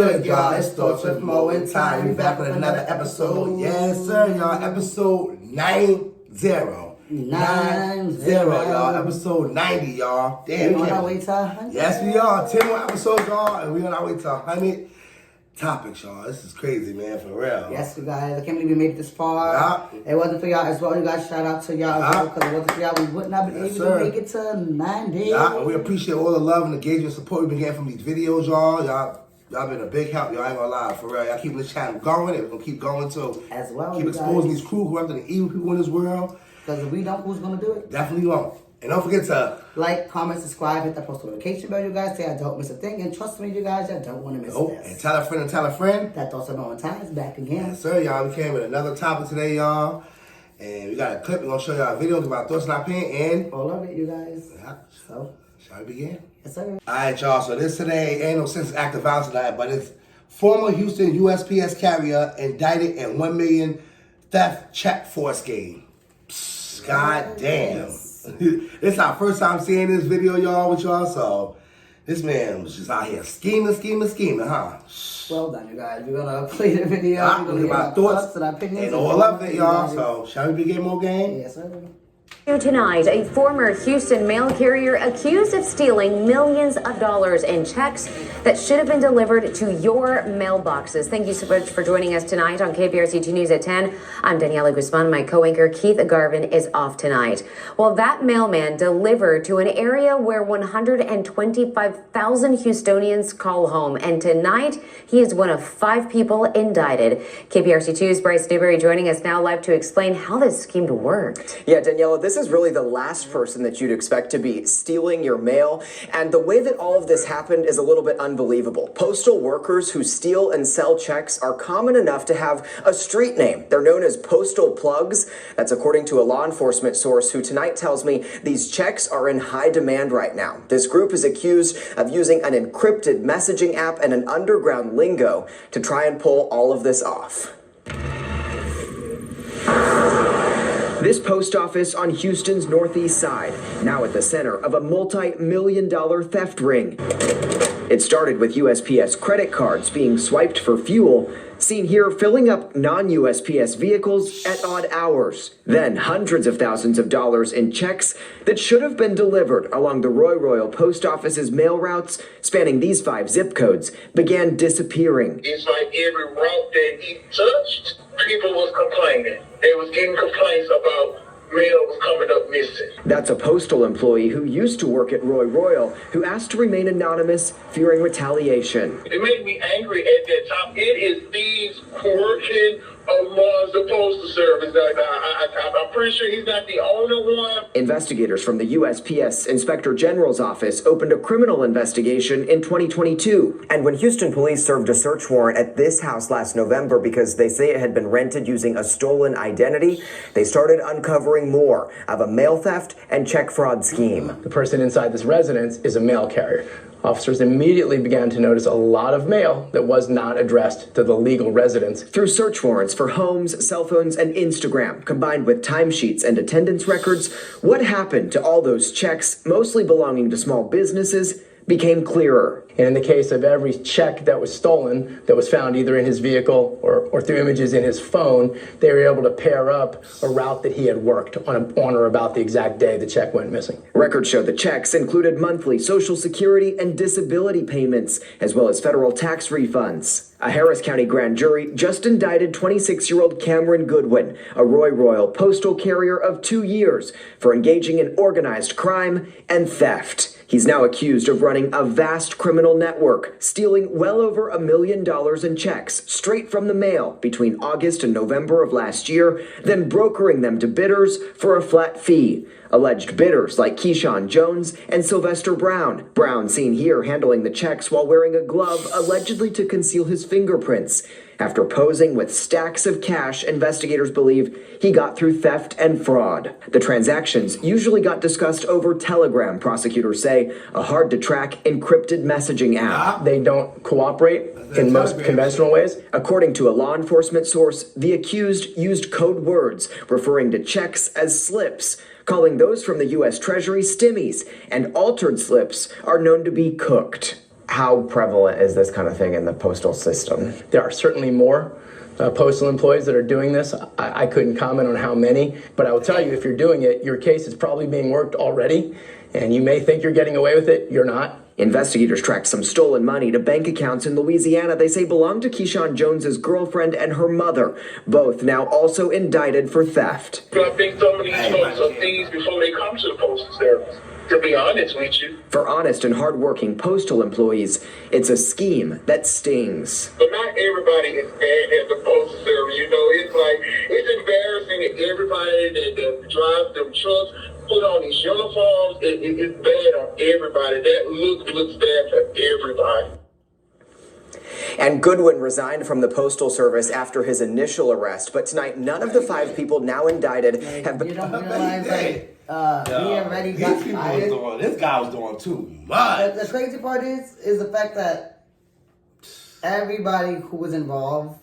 Good, y'all. It's Thoughts with Mo and Time. We back with another episode. Yes, sir, y'all. Episode 90. 90, y'all. Episode 90, y'all. Damn, we on our way to 100. Yes, we are. 10 more episodes, y'all, and we on our way to 100 topics, y'all. This is crazy, man, for real. Yes, you guys. I can't believe we made it this far. Yeah. It wasn't for y'all as well. You guys, shout out to y'all as well, because it wasn't for y'all. We would not be able to make it to 90. Yeah, and we appreciate all the love and engagement support we've been getting from these videos, y'all. Y'all been a big help, y'all. I ain't gonna lie, for real. Y'all keeping this channel going, and we're gonna keep going too. As well, keep exposing these crew who are the evil people in this world. Because if we don't, who's gonna do it? Definitely won't. And don't forget to like, comment, subscribe, hit that post notification bell, you guys. Say I don't miss a thing. And trust me, you guys, I don't want to miss this. And tell a friend and tell a friend. That Thoughts with Mo and Time is back again. Yes, sir, y'all. We came with another topic today, y'all. And we got a clip. We're gonna show y'all videos about thoughts in our pen and all of it, you guys. Yeah. So, shall we begin? Yes, sir. All right, y'all. So this today ain't no sense of active violence tonight, but it's former Houston USPS carrier indicted in $1 million theft check fraud scheme. Psst, God damn. This is our first time seeing this video, y'all, with y'all. So this man was just out here scheming, huh? Well done, you guys. We're gonna play the video. We're gonna get our thoughts and opinions and all of it, y'all. So shall we begin more game? Yes, sir. Tonight, a former Houston mail carrier accused of stealing millions of dollars in checks that should have been delivered to your mailboxes. Thank you so much for joining us tonight on KPRC 2 News at 10. I'm Daniela Guzman. My co-anchor Keith Garvin is off tonight. Well, that mailman delivered to an area where 125,000 Houstonians call home. And tonight, he is one of 5 people indicted. KPRC 2's Bryce Newberry joining us now live to explain how this scheme worked. Yeah, Daniela, this is really the last person that you'd expect to be stealing your mail. And the way that all of this happened is a little bit unbelievable. Postal workers who steal and sell checks are common enough to have a street name. They're known as postal plugs. That's according to a law enforcement source who tonight tells me these checks are in high demand right now. This group is accused of using an encrypted messaging app and an underground lingo to try and pull all of this off. This post office on Houston's northeast side, now at the center of a multi-million-dollar theft ring. It started with USPS credit cards being swiped for fuel, seen here filling up non-USPS vehicles at odd hours. Then hundreds of thousands of dollars in checks that should have been delivered along the Roy Royal Post Office's mail routes spanning these 5 zip codes began disappearing. It's like every route that he touched, people was complaining. They was getting complaints about mail was coming up missing. That's a postal employee who used to work at Roy Royal who asked to remain anonymous, fearing retaliation. It made me angry at that time. It is thieves working amongst the postal service. I'm pretty sure he's not the only one. Investigators from the USPS Inspector General's office opened a criminal investigation in 2022. And when Houston police served a search warrant at this house last November because they say it had been rented using a stolen identity, they started uncovering more of a mail theft and check fraud scheme. The person inside this residence is a mail carrier. Officers immediately began to notice a lot of mail that was not addressed to the legal residents. Through search warrants for homes, cell phones, and Instagram, combined with timesheets and attendance records, what happened to all those checks, mostly belonging to small businesses, became clearer. And in the case of every check that was stolen, that was found either in his vehicle or through images in his phone, they were able to pair up a route that he had worked on or about the exact day the check went missing. Records show the checks included monthly Social Security and disability payments, as well as federal tax refunds. A Harris County grand jury just indicted 26-year-old Cameron Goodwin, a Roy Royal postal carrier of 2 years, for engaging in organized crime and theft. He's now accused of running a vast criminal network, stealing well over $1 million in checks straight from the mail between August and November of last year, then brokering them to bidders for a flat fee. Alleged bidders like Keyshawn Jones and Sylvester Brown. Brown seen here handling the checks while wearing a glove allegedly to conceal his fingerprints. After posing with stacks of cash, investigators believe he got through theft and fraud. The transactions usually got discussed over Telegram, prosecutors say, a hard-to-track encrypted messaging app. They don't cooperate in most conventional ways. According to a law enforcement source, the accused used code words referring to checks as slips, calling those from the U.S. Treasury stimmies, and altered slips are known to be cooked. How prevalent is this kind of thing in the postal system? There are certainly more postal employees that are doing this. I couldn't comment on how many, but I will tell you, if you're doing it, your case is probably being worked already, and you may think you're getting away with it. You're not. Investigators tracked some stolen money to bank accounts in Louisiana they say belonged to Keyshawn Jones's girlfriend and her mother, both now also indicted for theft. I think some of these folks are thieves before they come to the postal service, to be honest with you. For honest and hardworking postal employees, it's a scheme that stings. But not everybody is bad at the postal service. You know, it's like, it's embarrassing that everybody that drives them trucks put on these uniforms. It's bad on everybody. That looks bad for everybody. And Goodwin resigned from the Postal Service after his initial arrest, but tonight none of the 5 people now indicted have been... You don't realize that he already got These people fired. was doing, this guy was doing too much. The crazy part is the fact that everybody who was involved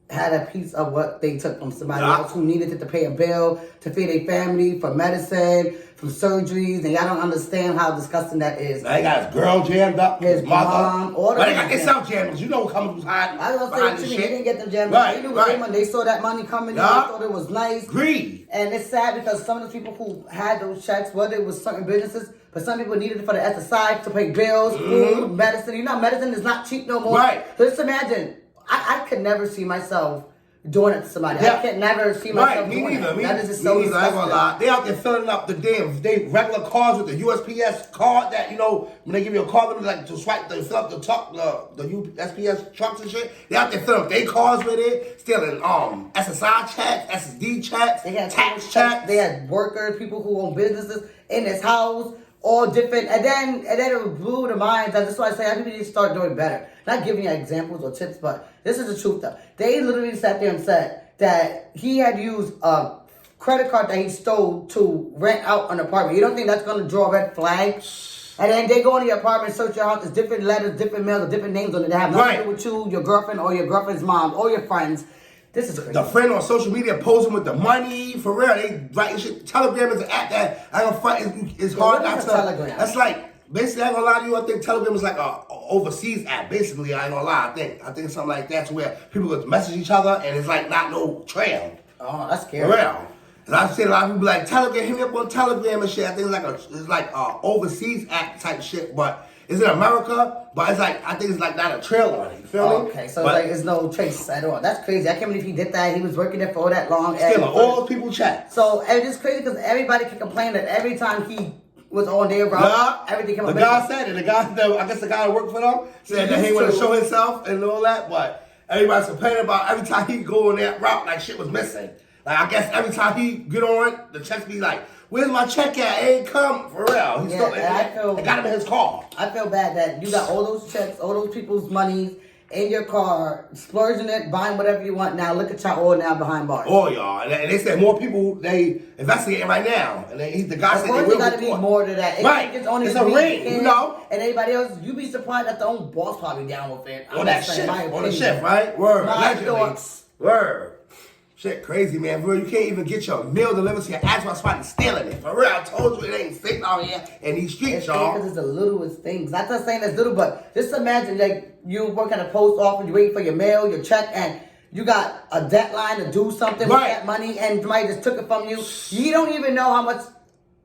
had a piece of what they took from somebody else who needed it to pay a bill, to feed their family, for medicine, from surgeries, and y'all don't understand how disgusting that is. Now he got his girl jammed up, his mother. Mom, all the but they got things. themselves jammed. You know what comes behind I was behind gonna this say, he shit. didn't get them jammed. Right, They knew right. when they saw that money coming in, they Yeah. thought it was nice. Greed. And it's sad because some of the people who had those checks, whether it was certain businesses, but some people needed it for the SSI to pay bills, food, medicine. You know, medicine is not cheap no more. Right. So just imagine, I could never see myself doing it to somebody. Yeah. I can never see Right, myself me doing neither. it. Me, That is just me so neither. I ain't disgusting. gonna lie. They out there filling up the damn regular cars with the USPS card that, you know, when they give you a card, they like to swipe, they fill up the USPS trucks and shit. They out there filling up their cars with it, stealing SSI checks, SSD checks, They had tax checks. They had workers, people who own businesses in this house, all different. And then it blew the minds. And that's why I say I think we need to start doing better. Not giving you examples or tips, but this is the truth though. They literally sat there and said that he had used a credit card that he stole to rent out an apartment. You don't think that's going to draw a red flag? And then they go into your apartment, search your house. There's different letters, different mails, or different names on it that have nothing to do with you, your girlfriend, or your girlfriend's mom, or your friends. This is crazy. The friend on social media posing with the money, for real. They writing shit. Telegram is an app that I don't find. It's hard what not is to. a Telegram? That's like basically. I ain't gonna lie to you. I think Telegram is like a overseas app. Basically, I ain't gonna lie. I think it's something like that to where people could message each other and it's like not no trail. Oh, that's For scary. real. And I've seen a lot of people like Telegram, hit me up on Telegram and shit. I think it's like a overseas app type shit, but it's in America. But it's like I think it's like not a trail on it. You feel me? Okay, so but like there's no trace at all. That's crazy. I can't believe he did that. He was working there for all that long. stealing all those people checks. So and it's crazy because everybody can complain that every time he was on their route, everything came up. The guy said it. I guess the guy that worked for them said that he wanted to show himself and all that, but everybody's complaining about every time he go on that route, like shit was missing. Like I guess every time he get on, the checks be like, "Where's my check at? It ain't come for real." He stole it. It got him in his car. I feel bad that you got all those checks, all those people's monies in your car, splurging it, buying whatever you want. Now look at y'all all now behind bars. Oh, y'all. And they said more people, they investigating right now. And the guy said they will got to be report. more to that. It Right. can't just only It's a be ring, him you know? And anybody else, you be surprised that the own boss probably down with it. On that shit. On the shift, right? Word. My Allegedly. thoughts. Word. Shit crazy, man. For real, you can't even get your meal delivered to your ass while somebody stealing it. For real, I told you it ain't safe out here in these streets, y'all. Because it's the littlest things. Not just saying it's little, but just imagine like you work at a post office, you waiting for your mail, your check, and you got a deadline to do something with that money, and somebody just took it from you. You don't even know how much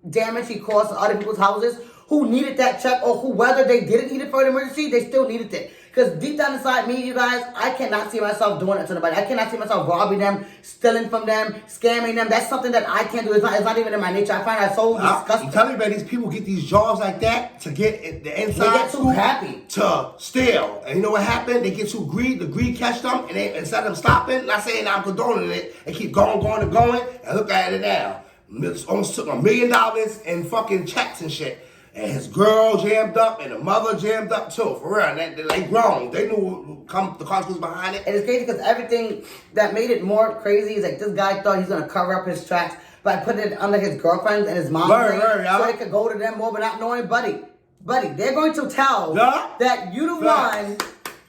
damage he caused to other people's houses who needed that check, or who, whether they didn't need it for an emergency, they still needed it. Because deep down inside me, you guys, I cannot see myself doing it to nobody. I cannot see myself robbing them, stealing from them, scamming them. That's something that I can't do. It's not even in my nature. I find that so disgusting. I'm telling you, man, these people get these jobs like that to get the inside. They get too happy to steal. And you know what happened? They get too greedy. The greed catch them, and they, instead of them stopping, not saying I'm condoning it, they keep going, and look at it now. It almost took $1 million in fucking checks and shit. And his girl jammed up, and the mother jammed up too. For real, they grown. They knew the consequences behind it. And it's crazy because everything that made it more crazy is like this guy thought he's gonna cover up his tracks by putting it under his girlfriend and his mom's name, so it could go to them more, but not knowing, buddy, they're going to tell that you the one,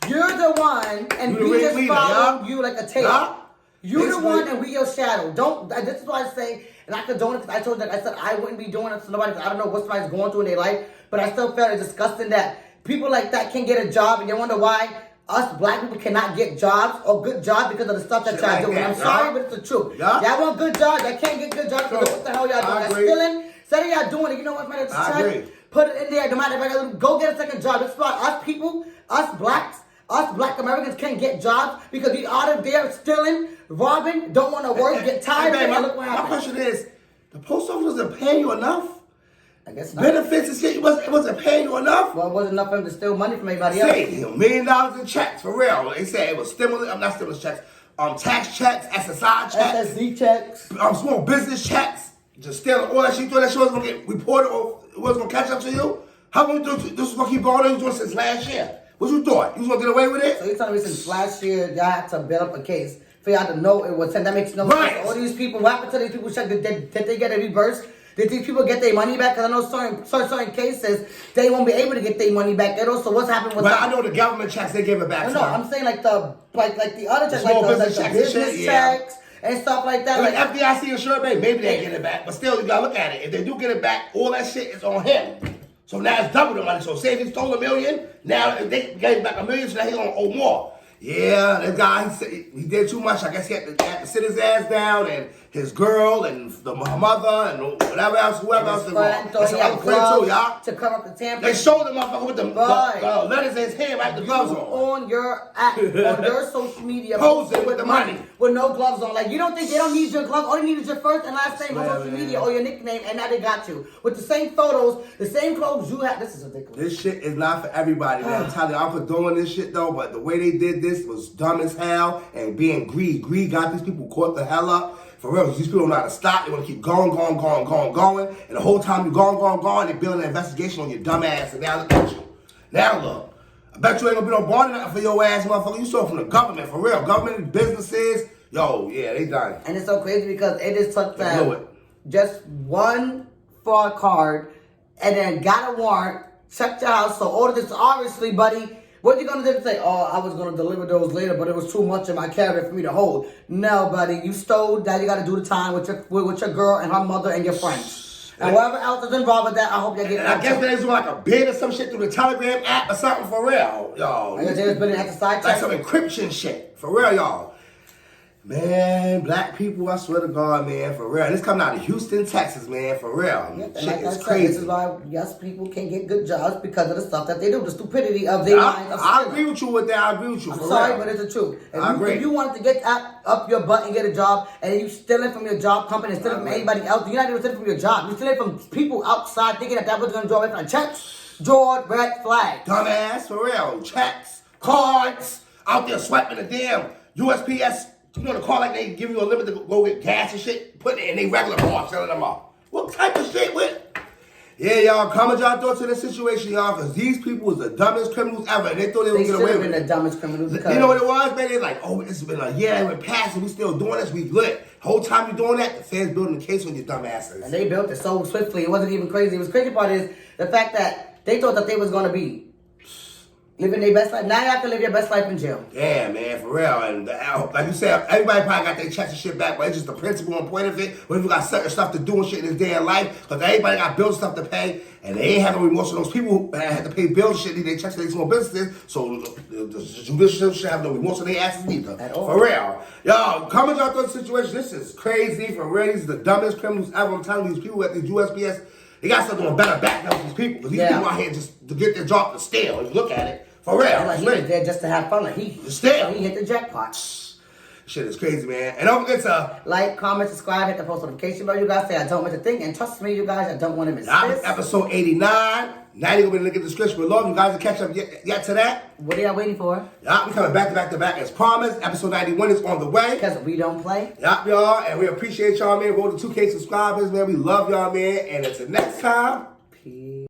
you're the one, and we just follow you like a tail. You're the one, and we your shadow. Don't. This is why I say. And I condone it because I told you, I said I wouldn't be doing it to nobody because I don't know what somebody's going through in their life. But I still felt it disgusting that people like that can't get a job, and you wonder why us black people cannot get jobs or good jobs because of the stuff that Shit y'all like doing. that, I'm sorry, but it's the truth. Yeah. Y'all want good jobs, y'all can't get good jobs because of what the hell y'all doing. I Y'all agree. stealing. Instead of y'all doing it, you know what, man? I agree. Put it in there. No matter if go get a second job. That's why us people, us blacks, us black Americans can't get jobs because we out of there stealing, robbing, don't want to work, get tired. Hey, and man, look what my happened. question is, the post office wasn't paying you enough? I guess not. Benefits and shit, it wasn't paying you enough? Well, it wasn't enough for him to steal money from everybody else. Say, $1 million in checks, for real. They said it was stimulus, I'm not stimulus checks, tax checks, SSI checks, SSD checks. small business checks, just stealing all that shit. You thought that shit was gonna get reported or it was gonna catch up to you? How long you think this was gonna keep going on? You was doing since last year. What you thought? You was gonna get away with So it? you're telling me since last year, y'all had to build up a case for y'all to know it was, and that makes no Right. sense. All these people, what happened to these people? Did they get a reverse? Did these people get their money back? Because I know certain cases, they won't be able to get their money back. And also, what's happening with Well, I know the government checks, they give it back to No, them. I'm saying like the other checks, small like the business checks and business shit, yeah. checks and stuff like that. Like Like, FDIC insured bank, maybe they get it back. But still, you gotta look at it. If they do get it back, all that shit is on him. So now it's double the money. So say if he stole $1 million, now if they gave back $1 million, so now he's gonna owe more. Yeah, that guy, he did too much. I guess he had to sit his ass down, and his girl, and her mother, and whatever else, whoever else. friend, That's he another had friend too, y'all. gloves to cover up the tampering. They showed the motherfucker with the Right. letters in his hand, right? The gloves on. On your app, on your social media, Posing with the money. with no gloves on. Like, you don't think they don't need your gloves? All they need is your first and last name on Swear, social man. media or your nickname, and now they got you with the same photos, the same clothes you have. This is ridiculous. This shit is not for everybody, man. I'm telling you, I'm for doing this shit though, but the way they did this was dumb as hell and being greed. Greed got these people caught the hell up. For real, these people don't know how to stop. They want to keep going. And the whole time you're going, they're building an investigation on your dumb ass. And now look at you. Now look. I bet you ain't gonna be no bond or nothing for your ass, motherfucker. You saw it from the government, for real. Government, businesses, yo, yeah, they done. And it's so crazy because it just took They blew them it. just one fraud card and then got a warrant, checked your house. So all of this, obviously, buddy, what you gonna do? Say, oh, I was gonna deliver those later, but it was too much in my carrier for me to hold. No, buddy, you stole that. You gotta do the time with your girl and her mother and your friends. And whoever else is involved with that, I hope you get. And I guess they was doing like a bid or some shit through the Telegram app or something, for real. Yo, I guess they was putting at the side like check. some encryption shit, for real, y'all. Man, black people, I swear to God, man, for real. This coming out of Houston, Texas, man, for real. And Shit like I is said, crazy. this is why yes, people can't get good jobs because of the stuff that they do, the stupidity of their minds. Of I stealing. agree with you with that. I agree with you, I'm for sorry, real. but it's the truth. I agree. If you wanted to get up your butt and get a job, and you stealing from your job company, stealing from anybody else, you're not even stealing from your job. You're stealing from people outside thinking that was going to draw away from a check. Draw red flag. Dumbass, for real. Checks, cards, out there swiping the damn USPS. You know the car like they give you a limit to go get gas and shit, putting it in they regular car, selling them off. What type of shit with? Yeah, y'all, comment y'all thoughts on this situation, y'all, because these people was the dumbest criminals ever, and they thought they They would get should away have with been it. the dumbest criminals. You know what it was, man? They're like, oh, it's been a year, it went past, and we still doing this, we lit. Whole time you doing that, the feds building the case on your dumb asses. And they built it so swiftly. It wasn't even crazy. The crazy part is the fact that they thought that they was going to be living their best life. Now you have to live your best life in jail. Yeah, man, for real. And like you said, everybody probably got their checks and shit back, but it's just the principle and point of it. When you got certain stuff to do and shit in this day of life, because everybody got bills and stuff to pay, and they ain't have no remorse for those people who had to pay bills and shit, need their checks to their small businesses, so the judicial should have no remorse for their asses neither. At all. For real. Yo, comment y'all thought the situation. This is crazy, for real. These are the dumbest criminals ever. I'm telling you, these people at the USPS, they got something on better back now with these people. Because these people out here just to get their job to steal. If you look at it. For real. And like he was there just to have fun. Like he hit the jackpot. Shit is crazy, man. And don't forget to like, comment, subscribe, hit the post notification bell. You guys say I don't miss a thing, and trust me, you guys, I don't want to miss this. Episode 89. Now you're gonna be looking at the description below. You guys will catch up yet to that. What are y'all waiting for? Yeah, we coming back to back as promised. Episode 91 is on the way. Because we don't play. Yup, y'all, and we appreciate y'all, man. Roll to 2K subscribers, man. We love y'all, man. And until next time, Peace.